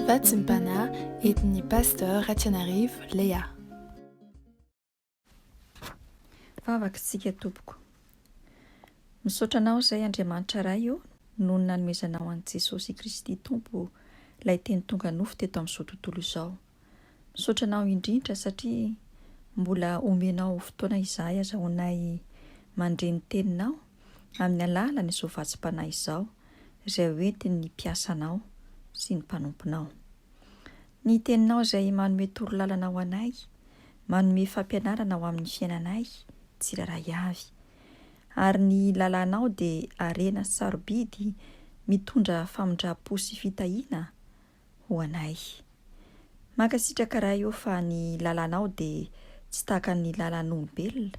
Fatsimpana etny pasteur Ratsianarivo Lea. Vavakatsika tompoko. Misaotra anao izay Andriamanitra iray io noho ny nanomezanao an'i Jesosy Kristy Tompo ilay teny tonga nofo teto amin'izao tontolo izao. Misaotra anao indrindra satria mbola omenao fotoana izahay azahoanay mandre ny teninao amin'ny alalan'ny izao vatsim-panahy izao izay hoentiny ny mpiasanao sy ny mpanomponao. Ny teninao izay manome torolalana ho anay, manome fampianarana ho amin'ny fiainanay tsiraray avy. Ary ny lalanao dia arena sarobidy mitondra famindram-po sy fitahiana ho anay. Mankasitraka raha eo fa ny lalanao dia tsy tahaka ny lalan'olombelona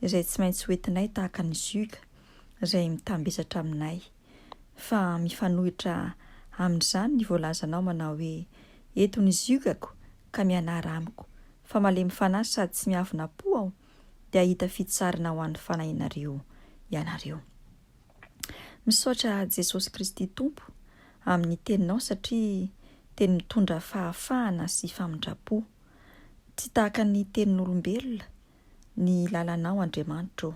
izay tsy maintsy hoentinay tahaka ny zioka izay mitambezatra aminay. Fa mifanohitra amin'izany ny voalazanao manao hoe eto ny ziokako ka mianara amiko, fa malemy fanahy sady tsy miavona po aho dia hita fitsarina ho an'ny fanahinareo ianareo. Misaotra Jesosy Kristy Tompo amin'ny teninao satria teny mitondra fahafahana sy famindram-po. Tsy tahaka ny tenin'olombelona ny lalanao Andriamanitra.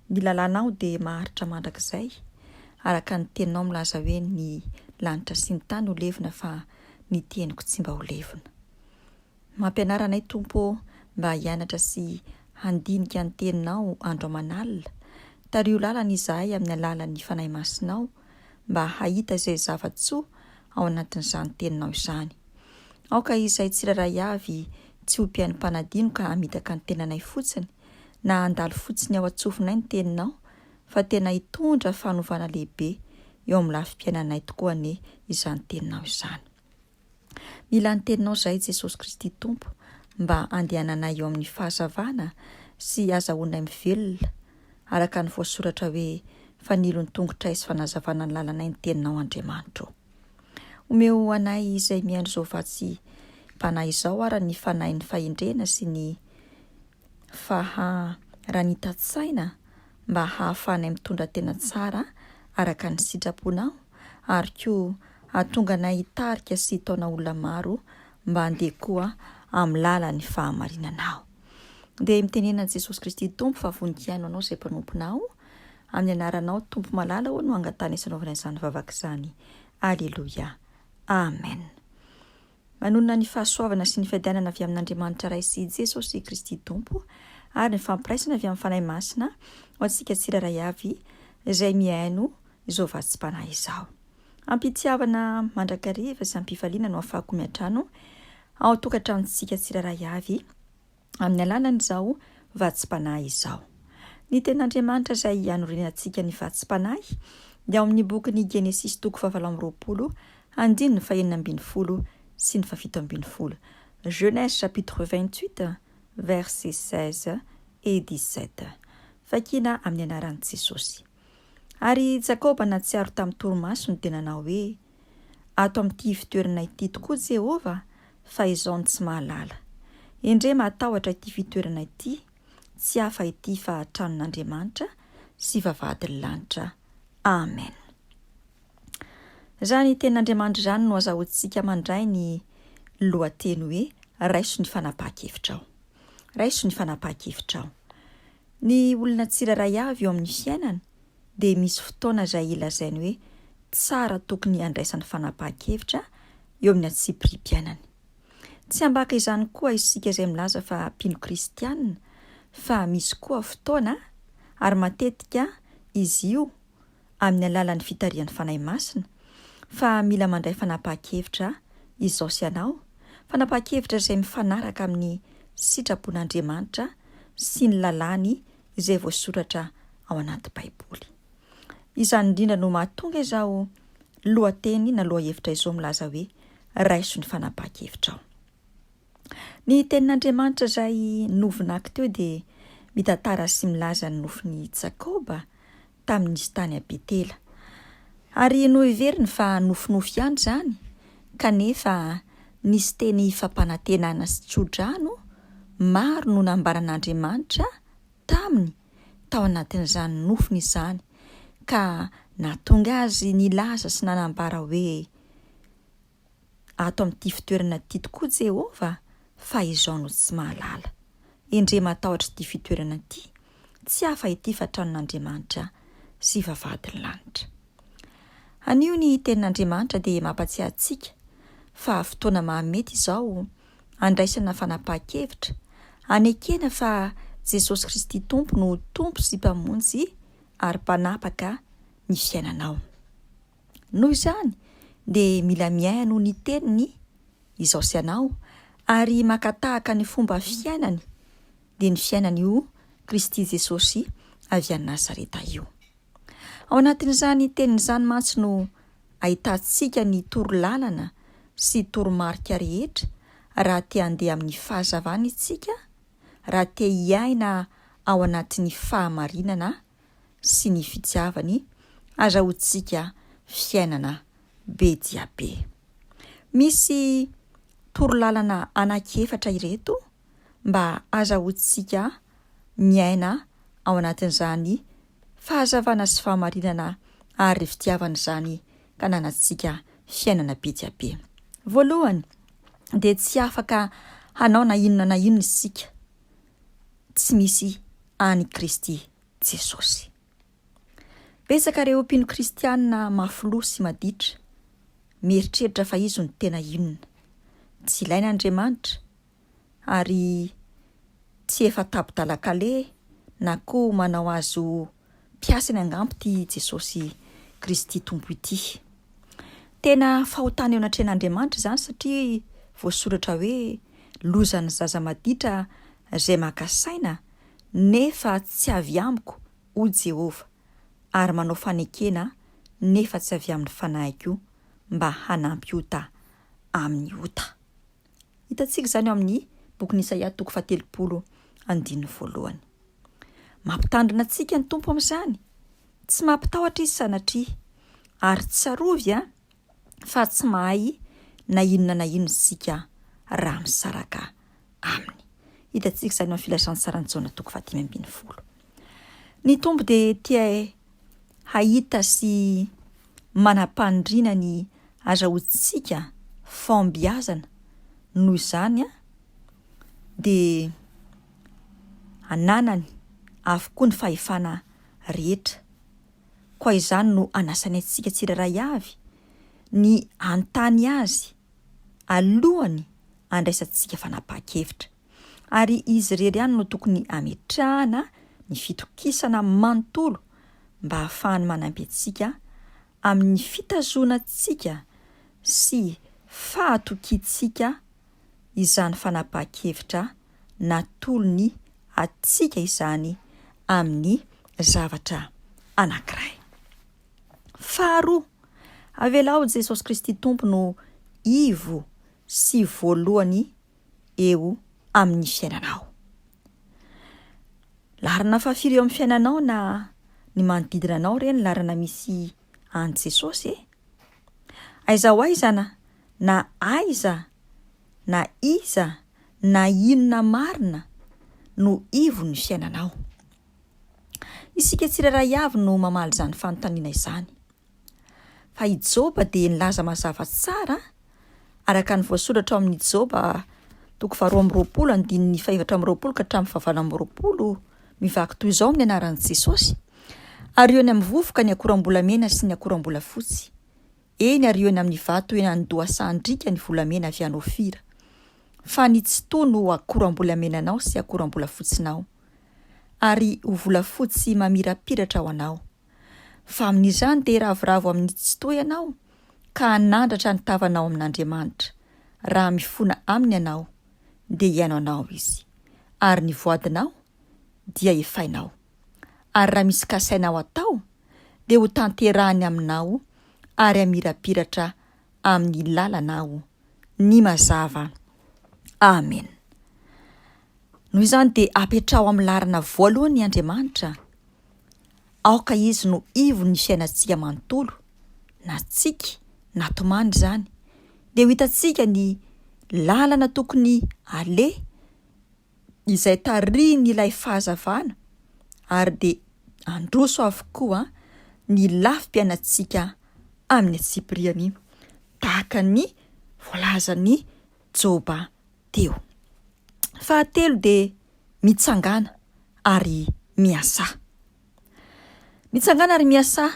Ny lalanao dia maharitra mandrakizay araka ny teninao milaza hoe ny lanitra sy ny tany ho levona fa ny teniko tsy mba ho levona. Mampianara anay Tompo mba hianatra sy handinika ny teninao andro aman'alina. Tario lalana izahay amin'ny alalan'ny fanahy masinao mba hahita izay zava-tsoa ao anatin'izany teninao izany. Aoka izay tsiraray avy tsy ho mpiaino-panadino ka hamitaka ny tenanay fotsiny na handalo fotsiny ao antsofinay ny teninao, fa tena hitondra fanovana lehibe eo amin'ny lafim-piainanay tokoa ane izany teninao izany. Mila ny teninao izay Jesosy Kristy Tompo mba andehananay eo amin'ny fahazavana sy azahoanay mivelona araka ny voasoratra hoe fanilo ny tongotra sy fanazavana ny lalanay ny teninao Andriamanitra. Omeo anay izay miandry izao vatsim-panahy izao ary ny fanahy ny fahendrena sy ny faharanita-tsaina mba hahafahanay mitondra tena tsara araka ny sitraponao ary koa hahatonga anay hitarika sy taona olona maro mba handeha koa amin'ny lalan'ny fahamarinanao. Dia mitenena Jesosy Kristy Tompo fa voninkaino anao izay mpanomponao, amin'ny anaranao Tompo malala ho no angatany isanaovana izany vavaka izany. Aleluia. Amen. Manonona ny fahasoavana sy ny fiadianana avy amin'Andriamanitra iray sy Jesosy Kristy Tompo ary ny fampiraisana avy amin'ny fanahy masina ho antsika tsiraray avy izay miaino izao vatsim-panahy izao. Ampitiavana mandrakariva sy ampifaliana no ahafahako miantrano ao tokantranontsika tsiraray avy amin'ny alalan'izao vatsim-panahy izao. Ny ten'Andriamanitra izay hanorenantsika ny vatsim-panahy dia ao amin'ny bokin'ny Genesis toko 7:20, andininy 2:10 sy ny 7:10. Genèse chapitre 28 verset 16 et 17. Fakina amin'ny anaran'i Jesosy. Ary Jakoba natsiaro tamin'ny torimaso ny tenanao hoe ato amin'ity fitoerana ity tokoa Jehova fa izaho no tsy mahalala. Endre matahotra ity fitoerana ity, tsy hafa ity fa tranon'Andriamanitra sy vavahadin'ny lanitra. Amen. Izany ten'Andriamanitra izany no azahoantsika mandray ny lohateny hoe raiso ny fanapahan-kevitrao. Raiso ny fanapahan-kevitrao. Ny olona tsiraray avy eo amin'ny fiainana dia misy fotoana izay ilazainy hoe tsara tokony handraisany fanapahan-kevitra eo amin'ny atsiprim-piainany. Tsy hambaka izany koa isika izay milaza fa mpino kristianina, fa misy koa fotoana ary matetika izy io amin'ny alalan'ny fitarian'ny fanahy masina, fa mila mandray fanapahan-kevitra izao sy anao, fanapahan-kevitra izay mifanaraka amin'ny sitrapon'Andriamanitra sy ny lalàny izay voasoratra ao anaty Baiboly. Izany indrindra no mahatonga izao lohateny na lohahevitra izao milaza hoe raiso ny fanapahan-kevitrao. Ny tenin'Andriamanitra izay novonaky teo dia mitantara sy milaza ny nofin'ny Jakoba tamin'izy tany a Betela. Ary no heveriny fa nofinofy ihany izany, kanefa nisy teny fampanantenana sy tso-drano maro no nambaran'Andriamanitra taminy tao anatin'izany nofiny izany, ka nahatonga azy nilaza sy nanambara hoe ato amin'ity fitoerana ity tokoa Jehova fa izao no tsy mahalala. Endre matahotra ity fitoerana ity, tsy hafa ity fa tranon'Andriamanitra sy vavadiny lanitra. Anio ny tenin'Andriamanitra dia mampatsiahy antsika fa fotoana mahamety izao andraisana fanapahan-kevitra, anekena fa Jesosy Kristy Tompo no tompo sy mpamonjy ary mpanapaka ny fiainanao. Noho izany dia mila miaina noho ny teniny izao sy anao ary makatahaka ny fomba fiainany dia ny fiainany io Kristy Jesosy avy any Nazareta io. Ao anatin'izany tenin'izany mantsy no ahitantsika ny torolalana sy toromarika rehetra raha te handeha amin'ny fahazavana isika, raha te hiaina ao anatin'ny fahamarinana sy ny fitiavany, azahoantsika fiainana be dia be. Misy torolalana anankiefatra ireto mba azahoantsika miaina ao anatin'izany fahazavana sy fahamarinana ary fitiavana izany ka nanantsika fiainana be dia be. Voalohany dia tsy afaka hanao na inona isika tsy misy any Kristy Jesosy. Betsaka ireo mpino kristianina mafilo sy maditra mieritreritra fa izy no tena inona, tsy ilain'Andriamanitra ary tsy efa tapo-dalakale na koa manao azo mpiasany angampo ity Jesosy Kristy Tompo ity. Tena fahotana eo anatrehan'Andriamanitra izany satria voasoratra hoe lozan'ny zaza maditra izay maka saina nefa tsy avy amiko ho Jehova, ary manao fanekena nefa tsy avy amin'ny fanahiko mba hanampy ota amin'ny ota. Hitantsika izany ao amin'ny bokin'i Isaia 30:1. Mampitandrina antsika ny Tompo amin'izany, tsy mampitahotra izy sanatria, ary tsarovy fa tsy mahay na inona isika raha misaraka aminy. Hitantsika izany amin'ny filazan'ny saran'i Jaona 5:10. Ny Tompo dia tia hahita sy manam-pandriana ny azahoantsika fahombiazana. Noho izany dia ananany avokoa ny fahefana rehetra. Koa izany no anasany antsika tsirairay avy ny antany azy alohany andraisantsika fanapahan-kevitra. Ary izy irery ihany no tokony ametrahana ny fitokisana manontolo mba hahafahany manampy antsika amin'ny fitazonantsika sy fahatokiantsika izany fanapahan-kevitra natolony atsika izany amin'ny zavatra anankiray. Faharoa, avelao Jesosy Kristy Tompo no ivo sy voalohany eo amin'ny fiainanao. Larina fahafiry eo amin'ny fiainanao na ny manodidina anao ireny larina misy an Jesosy. Aiza ho aizana na aiza na iza na inona marina no ivo ny fiainanao. Isika tsirairay avy no mamaly izany fanontaniana izany. Fa i Joba dia nilaza mazava tsara araka ny voasoratra ao amin'ny Joba 2:20 ka hatramin'ny 20 mivaky toy izao amin'ny anaran'i Jesosy. Ariony amin'ny vovoka ny akoram-bolamena sy ny akoram-bolafotsy. Eny ariony amin'ny vato eny andohasandrika ny volamena avy any Ofira. Fa ny tsy toa no akoram-bolamenanao sy akoram-bolafotsinao, ary ho volafotsy mamirapiratra ao anao. Fa amin'izany dia ravoravo amin'ny tsy toa ianao ka hanandratra ny tavanao amin'Andriamanitra. Raha mifona aminy ianao dia iaino anao izy, ary ny voadinao dia efainao. Ary raha misy kasainao atao dia ho tanterahany aminao ary amirapiratra amin'ny lalanao ny mazava. Amen. Noho izany dia apetrao amin'ny larina voalohany Andriamanitra. Aoka izy no ivo ny fiainantsika manontolo, na tsika na tomany izany. Dia ho hitantsika ny lalana tokony ale izay tarihin' ilay fahazavana, ary dia androso avokoa ny lafim-piainantsika amin'ny atsipiriany tahaka ny voalazany Joba teo. Fahatelo dia mitsangana ary miasa. Mitsangana ary miasa.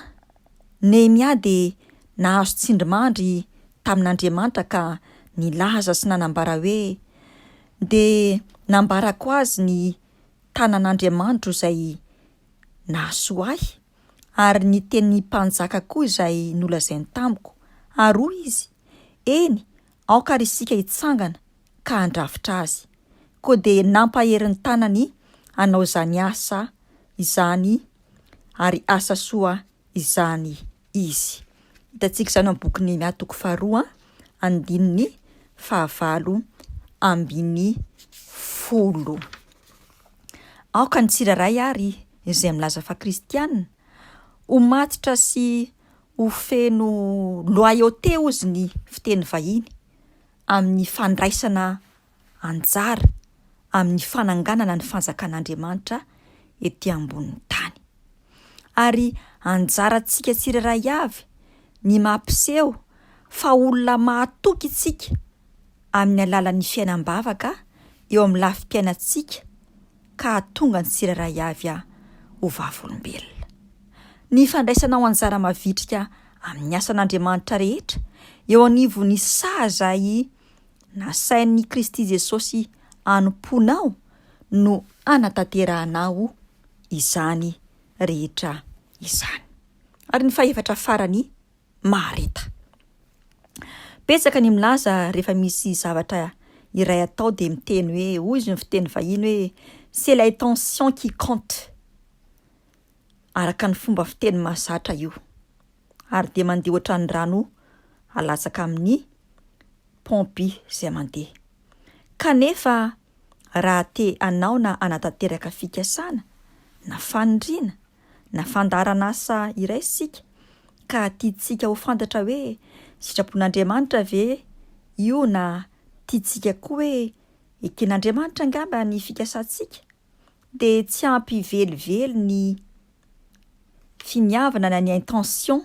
Nehemia dia nahazo tsindrimandry tamin'Andriamanitra ka nilaza sy nanambara hoe dia nambarako azy ny tanan'Andriamanitra izay nahasoa ahy, ary ny tenin'ny mpanjaka koa izay nolazainy tamiko. Ary hoy izy, eny, aoka ary isika hitsangana ka handrafitra azy. Koa dia nampaherin'ny tanany hanao izany asa izany, ary asa soa izany izy. Hitantsika izany amin'ny boky Nehemia toko 2 andininy 9-10. Aoka ny tsiraray ary izay milaza fa kristianina ho matitra sy ho feno loyauté ozy ny fiteny vahiny amin'ny fandraisana anjara amin'ny fananganana ny fanjakan'Andriamanitra ety ambonin'ny tany. Ary anjarantsika tsiraray avy ny mampiseho fa olona mahatoky isika amin'ny alalan'ny fiainam-bavaka eo amin'ny lafim-piainantsika ka hatonga ny tsiraray avy ho vavolombelona. Ny fandraisana ao anjara mavitrika amin'ny asan'Andriamanitra rehetra eo anivon'ny sazay nasain'ny Kristy Jesosy anomponao no anataterahanao izany rehetra izany. Ary ny fahaefatra farany, mahareta. Betsaka ny milaza rehefa misy zavatra iray atao dia miteny hoe, hoy izy ny fiteny vahiny hoe c'est l'intention qui compte. Araka ny fomba fiteny mahazatra io. Ary dia mandeha ohatran'ny rano alatsaka amin'ny pompy izay mandeha. Kanefa raha te anao na anatanteraka fikasana na fanindriana na fandarana asa iray sika ka tiatsika ho fantatra hoe sitrapon'Andriamanitra ve io, na tiatsika koa hoe eken'Andriamanitra angamba ny fikasantsika, dia tsy ampivelively ny finiavana na ny intention,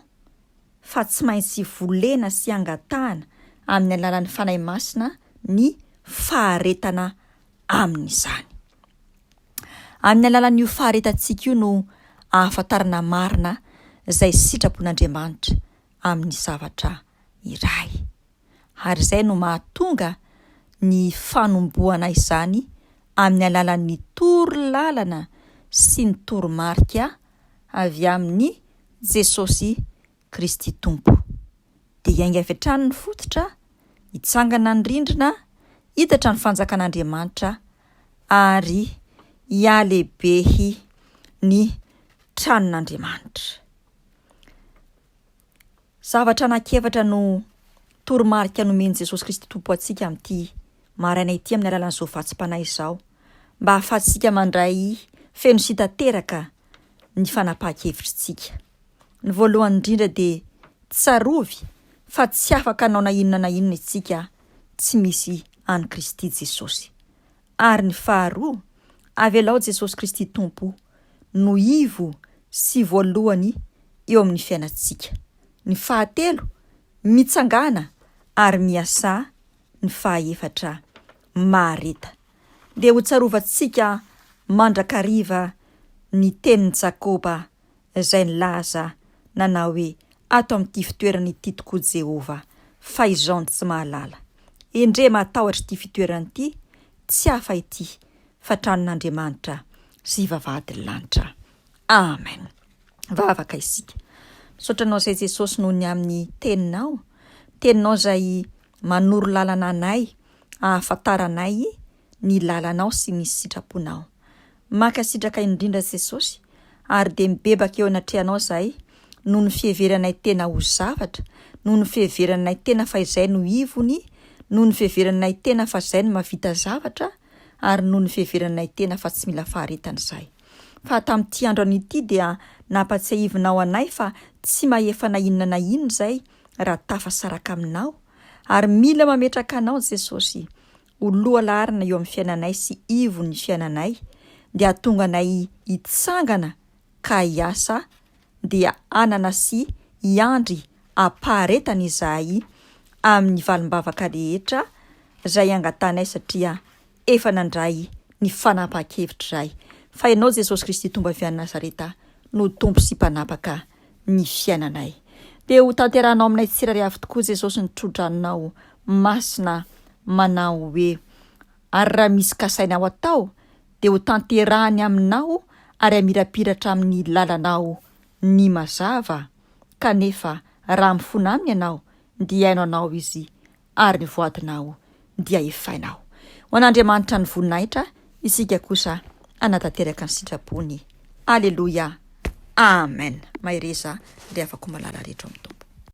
fa tsy maintsy volena sy angatahana amin'ny alalan'ny fanahy masina ny faharetana amin'izany. Amin'ny alalan'io faharetantsika io no ahafantarana marina izay sitrapon'Andriamanitra amin'ny zavatra iray. Ary izay no mahatonga ny fanomboana izany amin'ny alalan'ny torolalana sy ny toromarika avy amin'ny Jesosy Kristy Tompo. Dia hainga avy hatrany ny fototra, hitsangana ny rindrina, hitatra ny fanjakan'Andriamanitra, ary hialehibehy ny tranon'Andriamanitra. Zavatra anankiefatra no toromarika nomeny Jesosy Kristy Tompo antsika amin'ity maraina ity amin'ny alalan'izao vatsim-panahy izao, mba ahafahantsika mandray feno sy tanteraka ny fanapahan-kevitrintsika. Ny voalohany indrindra dia tsarovy fa tsy afaka anao na inona isika tsy misy an'i Kristy Jesosy. Ary ny faharoa, avelao Jesosy Kristy Tompo no ivo sy voalohany eo amin'ny fiainantsika. Ny fahatelo, mitsangana ary miasa. Ny fahaefatra, mahareta. Dia ho tsarovantsika mandrakariva ny tenin'i Jakoba izay nilaza nanao hoe ato amin'ity fitoerany ity tokoa Jehova fa izao tsy mahalala. Endre matahotra ity fitoerany ity, tsy hafa ity fa tranon'Andriamanitra sy vavahadin'ny lanitra. Amen. Vavaka isika. Sotranao izay Jesosy noho ny amin'ny teninao izay manoro lalana anay, ahafantaranay ny lalanao sy ny sitraponao. Mankasitraka indrindra Jesosy, ary dia mibebaka eo anatrehanao izahay noho ny fiheveranay tena ho zavatra, noho ny fiheveranay tena fa izay no ivony, noho ny fiheveranay tena fa izay no mahavita zavatra, ary noho ny fiheveranay tena fa tsy mila faharetana izay. Fa tamin'ity andro an'ity dia nampatsiahivinao anay fa tsy mahefa na inona na inona izay raha tafasaraka aminao, ary mila mametraka anao Jesosy ho loha laharana eo amin'ny fiainanay sy ivon'ny fiainanay, dia hatonga anay hitsangana ka hiasa, dia anana sy hiandry hampaharetana izahay amin'ny valim-bavaka rehetra izay angatanay satria efa nandray ny fanapahan-kevitra izay fa ianao Jesosy Kristy tomba avy any Nazareta no tompo sy mpanapaka ny fiainanay. Dia ho tanterahanao aminay tsirairay avy tokoa Jesosy ny trodranonao masina manao hoe ary raha misy kasainao atao dia ho tanterahany aminao ary amirapiratra amin'ny lalanao ny mazava kanefa raha mifona aminy ianao dia hainao anao izy ary ny voadinao dia efainao. Ho an'Andriamanitra ny voninahitra isika kosa anatanteraka ny sitrapony. Aleloia. Amen. Mahireza dia afaka malala rehetra amin'ny tompo.